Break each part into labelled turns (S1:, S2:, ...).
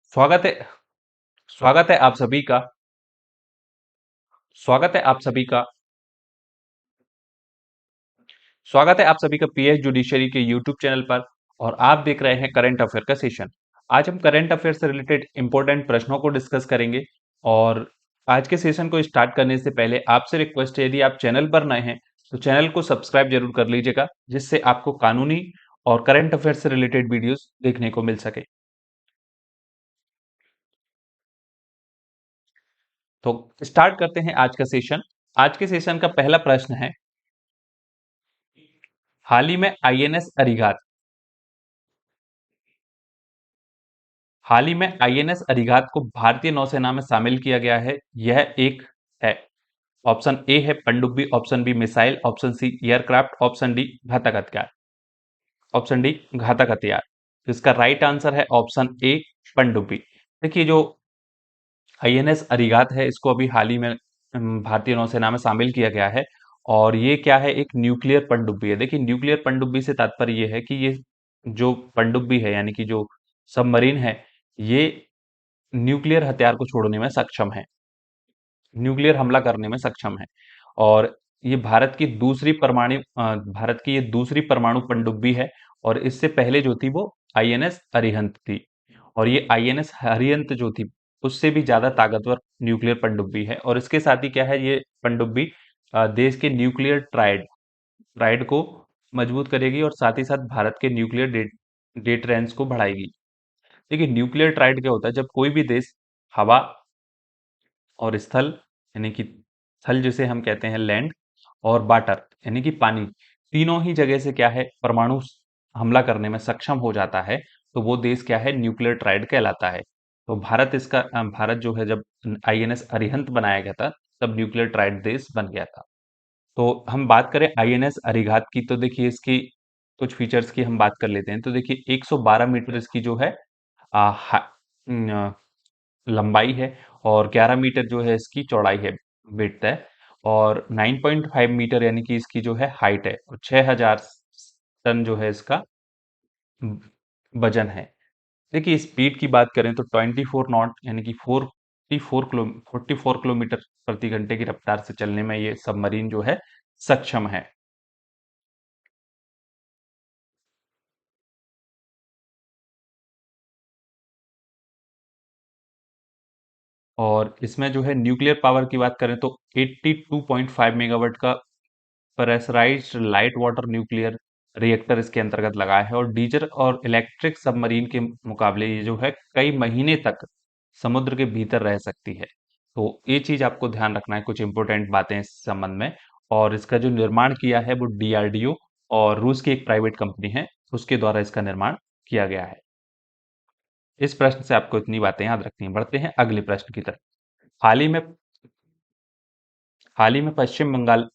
S1: स्वागत है स्वागत है आप सभी का स्वागत है आप सभी का स्वागत है आप सभी का पीएस जुडिशरी के यूट्यूब चैनल पर। और आप देख रहे हैं करंट अफेयर का सेशन। आज हम करंट अफेयर से रिलेटेड इंपॉर्टेंट प्रश्नों को डिस्कस करेंगे। और आज के सेशन को स्टार्ट करने से पहले आपसे रिक्वेस्ट है, यदि आप चैनल पर नए हैं तो चैनल को सब्सक्राइब जरूर कर लीजिएगा, जिससे आपको कानूनी और करंट अफेयर से रिलेटेड वीडियोस देखने को मिल सके। तो स्टार्ट करते हैं आज का सेशन। आज के सेशन का पहला प्रश्न है, हाल ही में आईएनएस अरिहंत हाल ही में आईएनएस अरिहंत को भारतीय नौसेना में शामिल किया गया है। यह एक है। ऑप्शन ए है पनडुब्बी, option B missile, option C aircraft, option D घातक हथियार। ऑप्शन डी घातक हथियार। तो इसका राइट आंसर है ऑप्शन ए पनडुब्बी। देखिए, जो आईएनएस अरिहंत है, इसको अभी हाल ही में भारतीय नौसेना में शामिल किया गया है। और ये क्या है, एक न्यूक्लियर पनडुब्बी है। देखिए, न्यूक्लियर पनडुब्बी से तात्पर्य ये है कि ये जो पनडुब्बी है, यानी कि जो सबमरीन है, ये न्यूक्लियर हथियार को छोड़ने में सक्षम है, न्यूक्लियर हमला करने में सक्षम है। और ये भारत की ये दूसरी परमाणु पनडुब्बी है। और इससे पहले जो थी वो आईएनएस अरिहंत थी। और ये आईएनएस अरिहंत जो थी, उससे भी ज्यादा ताकतवर न्यूक्लियर पनडुब्बी है। और इसके साथ ही क्या है, ये पनडुब्बी देश के न्यूक्लियर ट्राइड ट्राइड को मजबूत करेगी और साथ ही साथ भारत के न्यूक्लियर डेटरेंस को बढ़ाएगी। देखिए, न्यूक्लियर ट्राइड क्या होता है, जब कोई भी देश हवा और स्थल, यानी कि स्थल जिसे हम कहते हैं लैंड, और वाटर यानी कि पानी, तीनों ही जगह से क्या है, परमाणु हमला करने में सक्षम हो जाता है, तो वो देश क्या है, न्यूक्लियर ट्राइड कहलाता है। तो भारत जो है, जब आईएनएस अरिहंत बनाया गया था, तब न्यूक्लियर ट्राइड देश बन गया था। तो हम बात करें आईएनएस अरिहंत की, तो देखिए इसकी कुछ फीचर्स की हम बात कर लेते हैं। तो देखिए, 112 मीटर इसकी जो है आ, हा- न, लंबाई है। और 11 मीटर जो है इसकी चौड़ाई है, विड्थ है। और 9.5 मीटर यानी कि इसकी जो है हाइट है। और 6000 टन जो है इसका वजन है। देखिए, स्पीड की बात करें तो 24 नॉट यानी कि 44 किलोमीटर प्रति घंटे की रफ्तार से चलने में ये सबमरीन जो है सक्षम है। और इसमें जो है न्यूक्लियर पावर की बात करें तो 82.5 मेगावाट का pressurised light water nuclear reactor इसके अंतर्गत लगा है। और डीजल और इलेक्ट्रिक सबमरीन के मुकाबले ये जो है कई महीने तक समुद्र के भीतर रह सकती है। तो ये चीज आपको ध्यान रखना है, कुछ इंपॉर्टेंट बातें इस संबंध में। और इसका जो निर्माण किया है वो डीआरडीओ और रूस की एक प्राइवेट कंपनी है, उसके द्वारा इसका निर्माण किया गया है। इस प्रश्न से आपको इतनी बातें याद रखनी है। बढ़ते हैं अगले प्रश्न की तरफ। हाल ही में हाल ही में पश्चिम बंगाल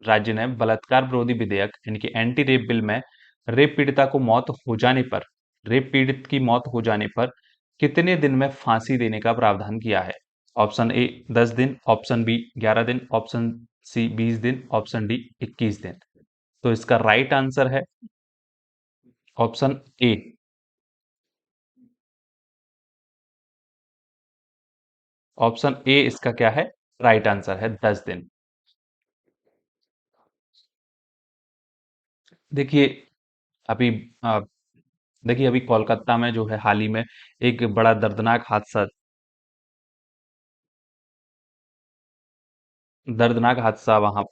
S1: राज्य ने बलात्कार विरोधी विधेयक यानी कि एंटी रेप बिल में रेप पीड़ित की मौत हो जाने पर कितने दिन में फांसी देने का प्रावधान किया है। ऑप्शन ए 10 दिन, ऑप्शन बी 11 दिन, ऑप्शन सी 20 दिन, ऑप्शन डी 21 दिन। तो इसका राइट आंसर है ऑप्शन ए। ऑप्शन ए इसका क्या है, राइट आंसर है 10 दिन। देखिए, अभी अ, देखिए अभी कोलकाता में जो है हाल ही में एक बड़ा दर्दनाक हादसा वहां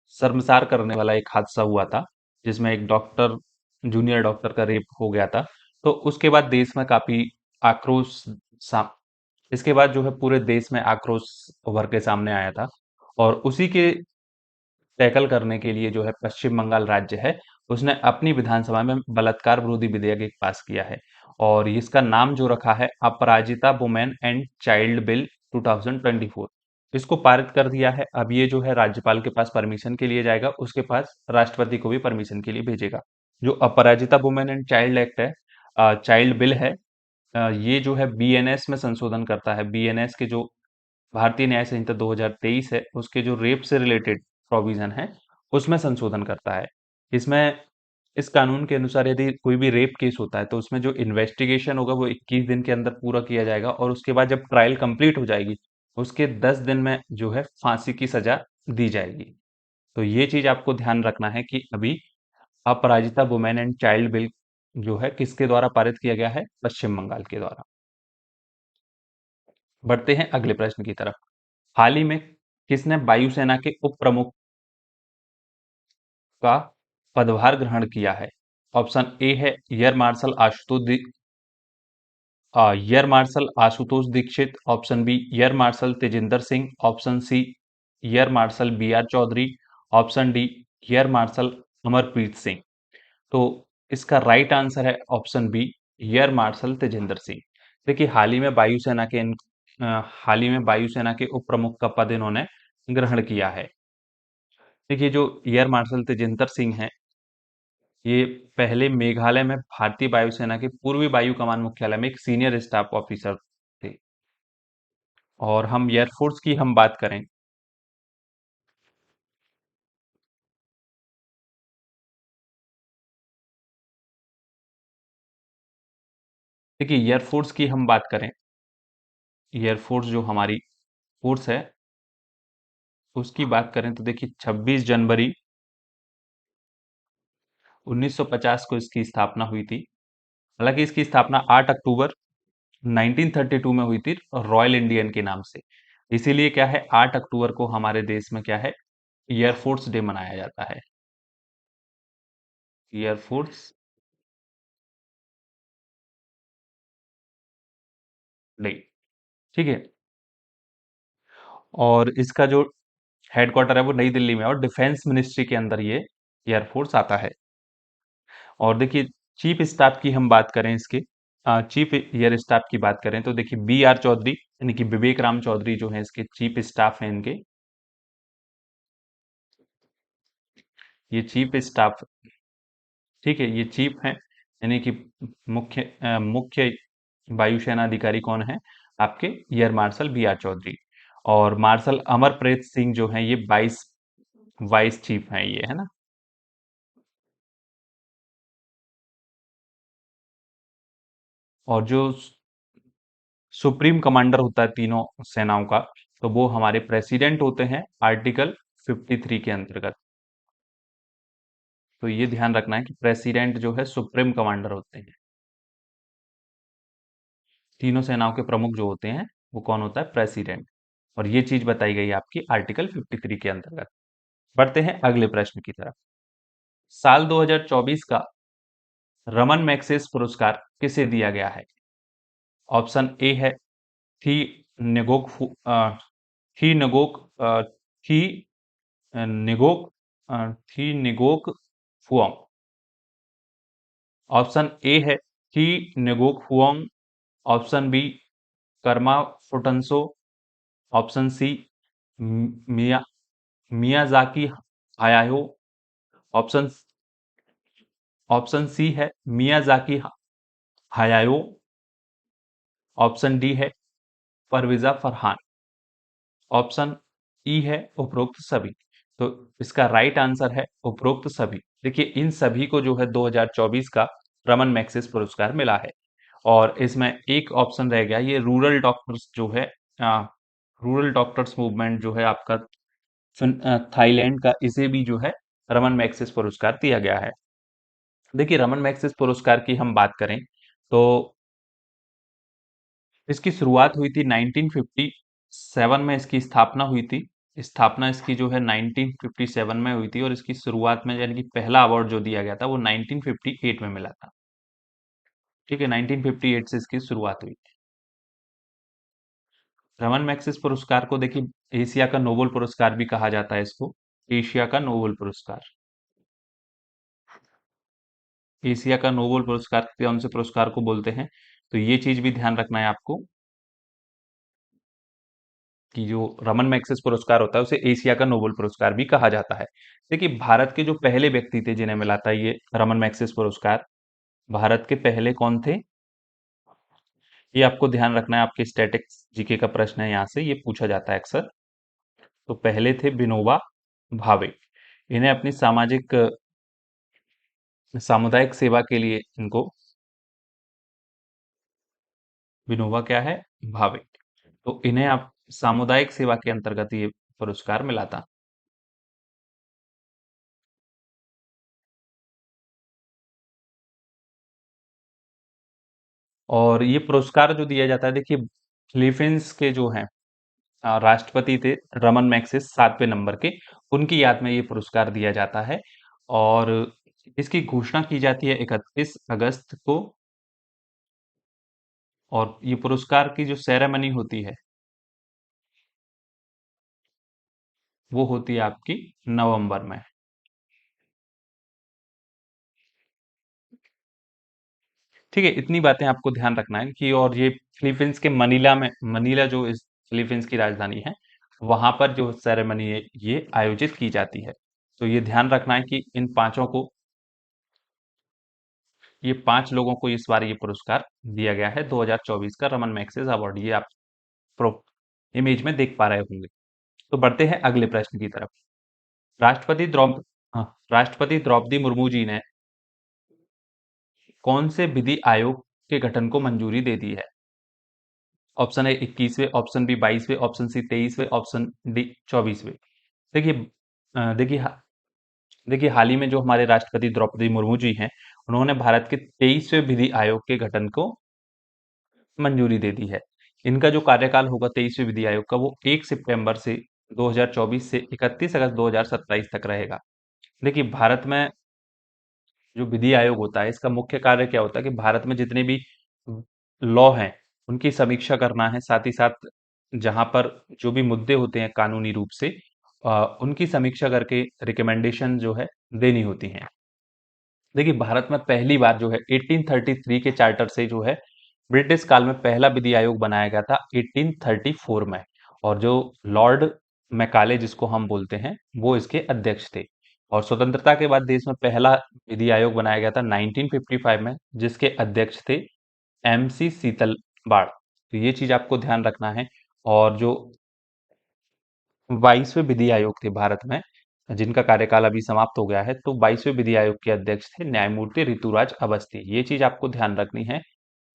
S1: शर्मसार करने वाला एक हादसा हुआ था, जिसमें एक डॉक्टर, जूनियर डॉक्टर का रेप हो गया था। तो उसके बाद देश में काफी आक्रोश सा इसके बाद जो है पूरे देश में आक्रोश उभर के सामने आया था। और उसी के टैकल करने के लिए जो है पश्चिम बंगाल राज्य है, उसने अपनी विधानसभा में बलात्कार विरोधी विधेयक एक पास किया है। और इसका नाम जो रखा है, अपराजिता वुमेन एंड चाइल्ड बिल 2024। इसको पारित कर दिया है। अब ये जो है राज्यपाल के पास परमिशन के लिए जाएगा, उसके पास राष्ट्रपति को भी परमिशन के लिए भेजेगा। जो अपराजिता वुमेन एंड चाइल्ड एक्ट है, चाइल्ड बिल है, ये जो है बीएनएस में संशोधन करता है। बीएनएस के जो भारतीय न्याय संहिता 2023 है, उसके जो रेप से रिलेटेड प्रोविजन है, उसमें संशोधन करता है। इसमें इस कानून के अनुसार यदि कोई भी रेप केस होता है तो उसमें जो इन्वेस्टिगेशन होगा वो 21 दिन के अंदर पूरा किया जाएगा और उसके बाद जब ट्रायल कंप्लीट हो जाएगी उसके 10 दिन में जो है फांसी की सजा दी जाएगी। तो ये चीज आपको ध्यान रखना है कि अभी अपराजिता वुमेन एंड चाइल्ड बिल जो है किसके द्वारा पारित किया गया है? पश्चिम बंगाल के द्वारा। बढ़ते हैं अगले प्रश्न की तरफ। हाल ही में किसने वायुसेना के उप प्रमुख का पदभार ग्रहण किया है? ऑप्शन ए है air marshal Ashutosh Dixit. Option B air marshal Tejinder Singh. Option C air marshal B R Chaudhary. Option D air marshal Amarpreet Singh. तो इसका राइट आंसर है option B air marshal Tejinder Singh. देखिए हाल ही में वायुसेना के उप प्रमुख का पद इन्होंने ग्रहण किया है। देखिए जो एयर मार्शल तेजिंदर सिंह हैं ये पहले मेघालय में भारतीय वायुसेना के पूर्वी वायु कमान मुख्यालय में एक सीनियर स्टाफ ऑफिसर थे। और हम एयरफोर्स की हम बात करें। देखिए एयरफोर्स की हम बात करें। एयरफोर्स जो हमारी फोर्स है उसकी बात करें तो देखिए 26 जनवरी 1950 को इसकी स्थापना हुई थी। हालांकि इसकी स्थापना 8 अक्टूबर 1932 में हुई थी रॉयल इंडियन के नाम से। इसीलिए क्या है 8 अक्टूबर को हमारे देश में क्या है एयरफोर्स डे मनाया जाता है। Air force day. ठीक है। और इसका जो हेडक्वार्टर है वो नई दिल्ली में है और डिफेंस मिनिस्ट्री के अंदर ये एयरफोर्स आता है। और देखिए चीफ स्टाफ की हम बात करें इसके चीफ एयर स्टाफ की बात करें तो देखिए बी आर चौधरी यानी कि विवेक राम चौधरी जो है इसके चीफ स्टाफ हैं इनके। ये चीफ स्टाफ ठीक है ये चीफ हैं यानी कि मुख्य वायुसेना अधिकारी कौन है आपके air marshal B R Chaudhary. और मार्शल अमरप्रीत सिंह जो है ये वाइस वाइस चीफ हैं ये है ना। और जो सुप्रीम कमांडर होता है तीनों सेनाओं का तो वो हमारे प्रेसिडेंट होते हैं आर्टिकल 53 के अंतर्गत। तो ये ध्यान रखना है कि प्रेसिडेंट जो है सुप्रीम कमांडर होते हैं। तीनों सेनाओं के प्रमुख जो होते हैं वो कौन होता है? प्रेसिडेंट। और ये चीज बताई गई है आपकी आर्टिकल 53 के अंतर्गत। बढ़ते हैं अगले प्रश्न की तरफ। साल 2024 का रमन मैग्सेस पुरस्कार किसे दिया गया है? ऑप्शन ए है थी नेगोक थी नगोक थी निगोक थी निगोक फुओंग। ऑप्शन ए है Thi Ngoc Phuong. Option B Karma Phuntsho. Option C मिया Miyazaki Hayao. Option option C है मियाजाकी हायायो। ऑप्शन डी है परविजा फरहान। ऑप्शन ई है उपरोक्त सभी। तो इसका राइट आंसर है उपरोक्त सभी। देखिए इन सभी को जो है 2024 का रमन मैग्सेस पुरस्कार मिला है। और इसमें एक ऑप्शन रह गया ये रूरल डॉक्टर्स जो है रूरल डॉक्टर्स मूवमेंट जो है आपका थाईलैंड का इसे भी जो है रमन मैग्सेस पुरस्कार दिया गया है। देखिए रमन मैग्सेस पुरस्कार की हम बात करें तो इसकी शुरुआत हुई थी 1957 में इसकी स्थापना हुई थी। स्थापना इसकी जो है 1957 में हुई थी और इसकी शुरुआत में यानी कि पहला अवार्ड जो दिया गया था वो 1958 में मिला था। ठीक है 1958 से इसकी शुरुआत हुई थी। रमन मैग्सेस पुरस्कार को देखिए एशिया का नोबेल पुरस्कार भी कहा जाता है इसको। एशिया का नोबेल पुरस्कार। एशिया का नोबेल पुरस्कार कौन से पुरस्कार को बोलते हैं? तो ये चीज भी ध्यान रखना है आपको कि जो रमन मैग्सेस पुरस्कार होता है उसे एशिया का नोबेल पुरस्कार भी कहा जाता है। देखिए भारत के जो पहले व्यक्ति थे जिन्हें मिला था ये रमन मैग्सेस पुरस्कार। भारत के पहले कौन थे ये आपको ध्यान रखना है। आपके स्टैटिक्स जीके का प्रश्न है यहाँ से ये पूछा जाता है अक्सर। तो पहले थे विनोबा भावे। इन्हें अपनी सामुदायिक सेवा के लिए इनको विनोबा क्या है, भावे। तो इन्हें आप सामुदायिक सेवा के अंतर्गत ये पुरस्कार मिला था। और ये पुरस्कार जो दिया जाता है, देखिए फिलीपींस के जो हैं राष्ट्रपति थे रमन मैग्सेस 7वें नंबर के, उनकी याद में ये पुरस्कार दिया जाता है। और इसकी घोषणा की जाती है 31 अगस्त को। और ये पुरस्कार की जो सेरेमनी होती है वो होती है आपकी नवंबर में। ठीक है, इतनी बातें आपको ध्यान रखना है कि, और ये फिलीपींस के मनीला में, मनीला जो इस फिलीपींस की राजधानी है, वहां पर जो सेरेमनी है ये आयोजित की जाती है। तो ये ध्यान रखना है कि इन पांचों को, ये पांच लोगों को इस बार ये पुरस्कार दिया गया है, 2024 का रमन मैग्सेस अवार्ड। ये आप प्रो इमेज में देख पा रहे होंगे। तो बढ़ते हैं अगले प्रश्न की तरफ। राष्ट्रपति द्रौपदी हाँ, राष्ट्रपति द्रौपदी मुर्मू जी ने कौन से विधि आयोग के गठन को मंजूरी दे दी है? ऑप्शन ए 21वें, ऑप्शन बी 22वें, ऑप्शन सी 23वें, ऑप्शन डी 24वें। देखिए देखिए हाल ही में जो हमारे राष्ट्रपति द्रौपदी मुर्मू जी हैं, उन्होंने भारत के 23वें विधि आयोग के गठन को मंजूरी दे दी है। इनका जो कार्यकाल होगा 23वें विधि आयोग का, वो 1 सितंबर से 2024 से 31 अगस्त 2027 तक रहेगा। देखिए भारत में जो विधि आयोग होता है, इसका मुख्य कार्य क्या होता है कि भारत में जितने भी लॉ हैं उनकी समीक्षा करना है, साथ ही साथ जहां पर जो भी मुद्दे होते हैं कानूनी रूप से, उनकी समीक्षा करके रिकमेंडेशन जो है देनी होती हैं। देखिए भारत में पहली बार जो है 1833 के चार्टर से जो है ब्रिटिश काल में पहला विधि आयोग बनाया गया था 1834 में। और जो लॉर्ड मैकाले जिसको हम बोलते हैं, वो इसके अध्यक्ष थे। और स्वतंत्रता के बाद देश में पहला विधि आयोग बनाया गया था 1955 में, जिसके अध्यक्ष थे एमसी सीतलवाड़। तो ये चीज आपको ध्यान रखना है। और जो 22वें विधि आयोग थे भारत में, जिनका कार्यकाल अभी समाप्त हो गया है, तो 22वें विधि आयोग के अध्यक्ष थे न्यायमूर्ति ऋतुराज अवस्थी। ये चीज आपको ध्यान रखनी है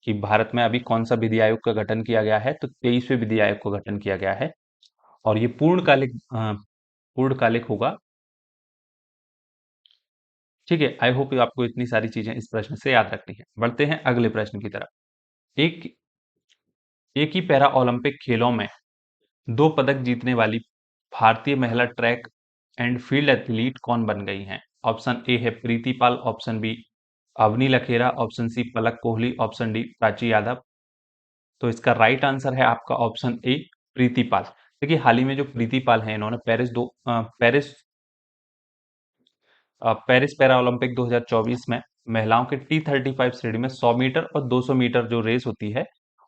S1: कि भारत में अभी कौन सा विधि आयोग का गठन किया गया है, तो 23वें विधि आयोग का गठन किया गया है। और ये पूर्णकालिक होगा। ठीक है, आई होप आपको इतनी सारी चीजें इस प्रश्न से याद रखनी है। बढ़ते हैं अगले प्रश्न की तरफ। एक एक ही पैरा ओलंपिक खेलों में दो पदक जीतने वाली भारतीय महिला ट्रैक एंड फील्ड एथलीट कौन बन गई हैं? ऑप्शन ए है Preeti Pal, option B Avani Lekhara, option C Palak Kohli, option D Prachi Yadav. तो इसका राइट आंसर है आपका ऑप्शन ए प्रीति पाल। देखिए हाल ही में जो प्रीति पाल है, इन्होंने पेरिस पैरा ओलंपिक 2024 में महिलाओं के T35 श्रेणी में 100 मीटर और 200 मीटर जो रेस होती है,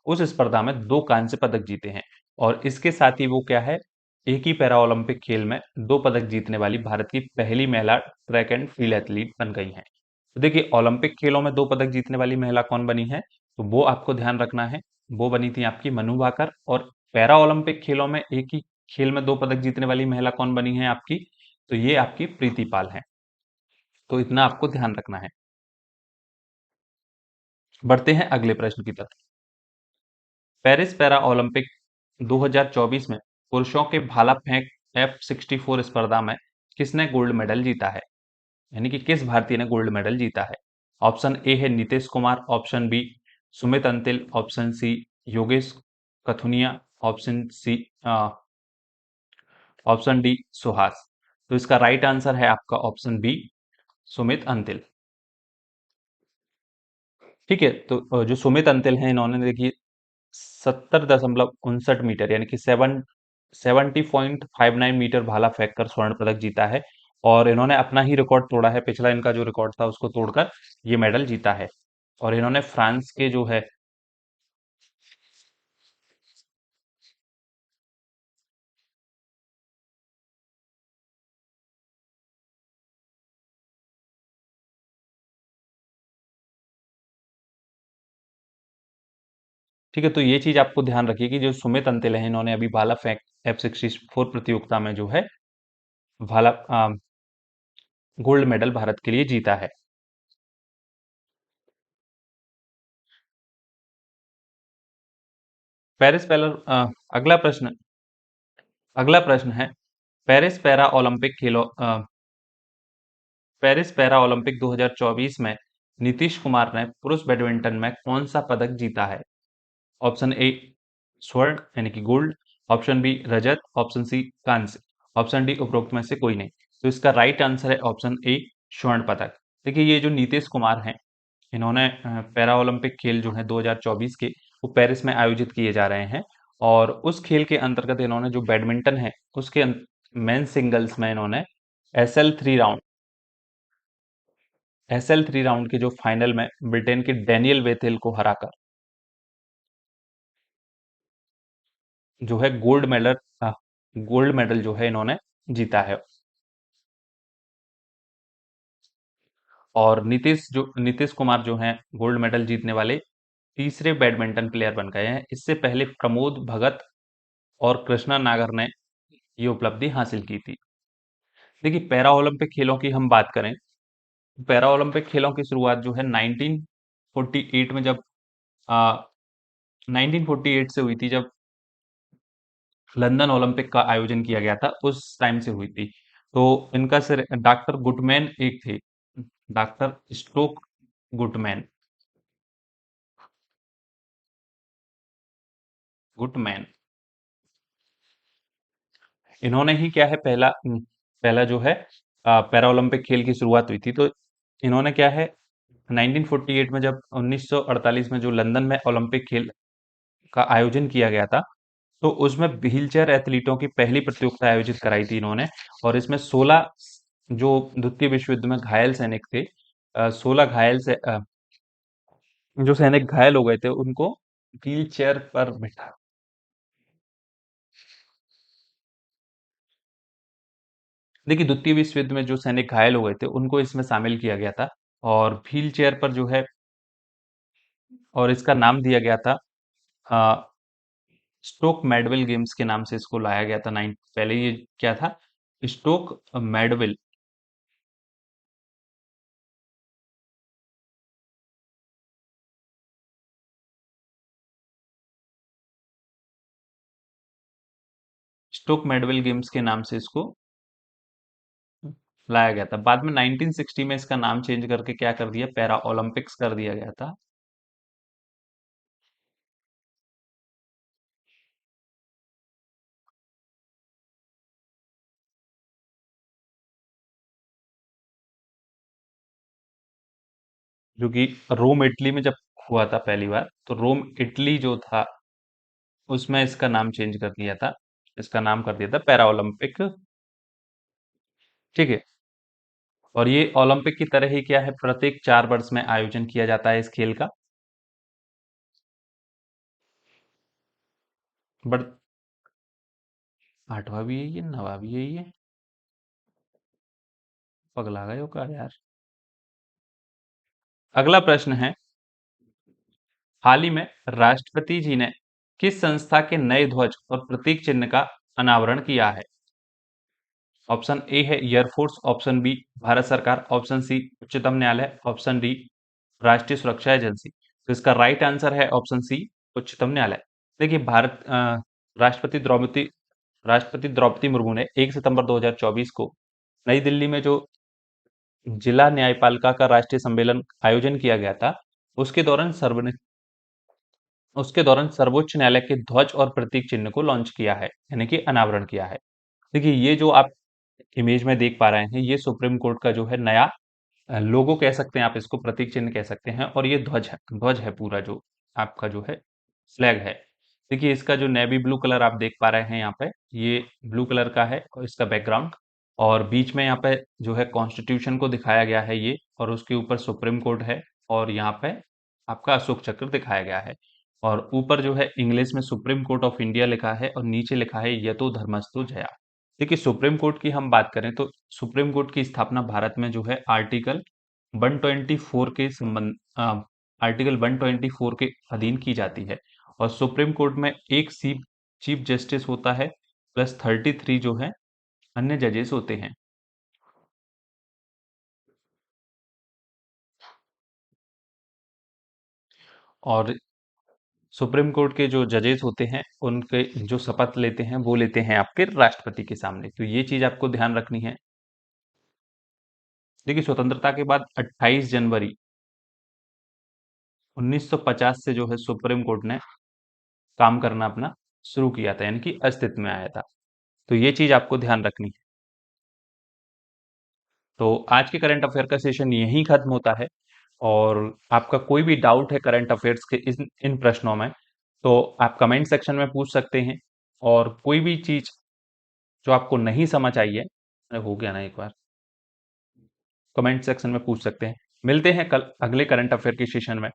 S1: उस स्पर्धा में दो कांस्य पदक जीते हैं। और इसके साथ ही वो क्या है, एक ही पैरा ओलंपिक खेल में दो पदक जीतने वाली भारत की पहली महिला ट्रैक एंड फील्ड एथलीट बन गई हैं। तो देखिए ओलंपिक खेलों में दो पदक जीतने वाली महिला कौन बनी है, तो वो आपको ध्यान रखना है। वो बनी थी आपकी मनु भाकर। और पैरा ओलंपिक खेलों में एक ही खेल में दो पदक जीतने वाली महिला कौन बनी है आपकी, तो ये आपकी प्रीति पाल है। तो इतना आपको ध्यान रखना है। बढ़ते हैं अगले प्रश्न की तरफ। पेरिस पैरा ओलंपिक 2024 में पुरुषों के भाला फेंक F64 स्पर्धा में किसने गोल्ड मेडल जीता है? यानी कि किस भारतीय ने गोल्ड मेडल जीता है? ऑप्शन ए है Nitish Kumar, option B Sumit Antil, option C Yogesh Kathuniya, option D Suhas. तो इसका राइट आंसर है आपका ऑप्शन बी सुमित अंतिल। ठीक है, तो जो सुमित अंतिल हैं, इन्होंने देखिए 70.59 मीटर यानी कि 70.59 मीटर भाला फेंक कर स्वर्ण पदक जीता है। और इन्होंने अपना ही रिकॉर्ड तोड़ा है, पिछला इनका जो रिकॉर्ड था उसको तोड़कर ये मेडल जीता है। और इन्होंने फ्रांस के जो है, ठीक है, तो ये चीज आपको ध्यान रखिए कि जो सुमित अंतिल है, इन्होंने अभी भाला फेंक F64 प्रतियोगिता में जो है भाला गोल्ड मेडल भारत के लिए जीता है। पेरिस पैरा अगला प्रश्न है, Paris para Olympic Paris para Olympic 2024 में नीतीश कुमार ने पुरुष बैडमिंटन में कौन सा पदक जीता है? ऑप्शन ए स्वर्ण यानी कि गोल्ड, ऑप्शन बी रजत, ऑप्शन सी कांस्य, ऑप्शन डी उपरोक्त में से कोई नहीं। तो इसका राइट आंसर है ऑप्शन ए स्वर्ण पदक। देखिए ये जो नीतीश कुमार हैं, इन्होंने पैरा ओलंपिक खेल जो है 2024 के, वो पेरिस में आयोजित किए जा रहे हैं। और उस खेल के अंतर्गत इन्होंने जो बैडमिंटन है उसके मेन सिंगल्स में इन्होंने S L three round SL3 round के जो फाइनल में ब्रिटेन के डेनियल वेथेल को हराकर जो है गोल्ड मेडल जो है इन्होंने जीता है। और नीतीश कुमार जो हैं गोल्ड मेडल जीतने वाले तीसरे बैडमिंटन प्लेयर बन गए हैं। इससे पहले प्रमोद भगत और कृष्णा नागर ने ये उपलब्धि हासिल की थी। देखिए पैरा ओलंपिक खेलों की हम बात करें, पैरा ओलंपिक खेलों की शुरुआत जो है 1948 में जब आ, 1948 से हुई थी, जब लंदन ओलंपिक का आयोजन किया गया था उस टाइम से हुई थी। तो इनका सिर डॉक्टर गुटमैन एक थे, डॉक्टर स्टोक गुटमैन गुटमैन इन्होंने ही क्या है पहला जो है पैरा ओलंपिक खेल की शुरुआत हुई थी। तो इन्होंने क्या है 1948 में जब 1948 में जो लंदन में ओलंपिक खेल का आयोजन किया गया था, तो उसमें व्हीलचेयर एथलीटों की पहली प्रतियोगिता आयोजित कराई थी इन्होंने। और इसमें 16 जो द्वितीय विश्व युद्ध में घायल सैनिक थे, 16 जो सैनिक घायल हो गए थे उनको व्हील चेयर पर बिठा देखिए द्वितीय विश्व युद्ध में जो सैनिक घायल हो गए थे उनको इसमें शामिल किया गया था। और व्हील चेयर पर जो है, और इसका नाम दिया गया था स्टोक मैडविल गेम्स के नाम से इसको लाया गया था। नाइन पहले ये क्या था, स्टोक मैडविल स्टोक मैडविल गेम्स के नाम से इसको लाया गया था। बाद में 1960 में इसका नाम चेंज करके क्या कर दिया, पैरा ओलंपिक्स कर दिया गया था। जो कि रोम इटली में जब हुआ था पहली बार, तो रोम इटली जो था उसमें इसका नाम चेंज कर दिया था, इसका नाम कर दिया था पैरा ओलंपिक। ठीक है। और ये ओलंपिक की तरह ही क्या है, प्रत्येक 4 वर्ष में आयोजन किया जाता है इस खेल का। बट 8वां भी यही है, 9वां भी यही है, पगला गए हो का यार। अगला प्रश्न है, हाल ही में राष्ट्रपति जी ने किस संस्था के नए ध्वज और प्रतीक चिन्ह का अनावरण किया है? ऑप्शन ए है एयरफोर्स, ऑप्शन बी भारत सरकार, ऑप्शन सी उच्चतम न्यायालय, ऑप्शन डी राष्ट्रीय सुरक्षा एजेंसी। तो इसका राइट आंसर है ऑप्शन सी उच्चतम न्यायालय। देखिए राष्ट्रपति द्रौपदी राष्ट्रपति द्रौपदी मुर्मू ने 1 सितंबर 2024 को नई दिल्ली में जो जिला न्यायपालिका का राष्ट्रीय सम्मेलन आयोजन किया गया था, उसके दौरान सर्वोच्च न्यायालय के ध्वज और प्रतीक चिन्ह को लॉन्च किया है, यानी कि अनावरण किया है। देखिए ये जो आप इमेज में देख पा रहे हैं, ये सुप्रीम कोर्ट का जो है नया लोगो कह सकते हैं आप इसको, प्रतीक चिन्ह कह सकते हैं। और ये ध्वज है पूरा जो आपका जो है फ्लैग है। देखिए इसका जो नेवी ब्लू कलर आप देख पा रहे हैं यहाँ पे, ये ब्लू कलर का है और इसका बैकग्राउंड। और बीच में यहाँ पे जो है कॉन्स्टिट्यूशन को दिखाया गया है ये, और उसके ऊपर सुप्रीम कोर्ट है। और यहाँ पे आपका अशोक चक्र दिखाया गया है। और ऊपर जो है इंग्लिश में सुप्रीम कोर्ट ऑफ इंडिया लिखा है और नीचे लिखा है यतो धर्मस्तु जया। देखिए सुप्रीम कोर्ट की हम बात करें तो सुप्रीम कोर्ट की स्थापना भारत में जो है आर्टिकल 124 के अधीन की जाती है। और सुप्रीम कोर्ट में एक चीफ जस्टिस होता है, प्लस 33 जो है अन्य जजेस होते हैं। और सुप्रीम कोर्ट के जो जजेस होते हैं उनके जो शपथ लेते हैं वो लेते हैं आपके राष्ट्रपति के सामने। तो ये चीज आपको ध्यान रखनी है। देखिए, स्वतंत्रता के बाद 28 जनवरी 1950 से जो है सुप्रीम कोर्ट ने काम करना अपना शुरू किया था, यानी कि अस्तित्व में आया था। तो ये चीज आपको ध्यान रखनी है। तो आज के करंट अफेयर का सेशन यहीं खत्म होता है। और आपका कोई भी डाउट है करंट अफेयर्स के इन प्रश्नों में, तो आप कमेंट सेक्शन में पूछ सकते हैं। और कोई भी चीज जो आपको नहीं समझ आई है, अरे हो गया ना एक बार, कमेंट सेक्शन में पूछ सकते हैं। मिलते हैं कल अगले करंट अफेयर के सेशन में।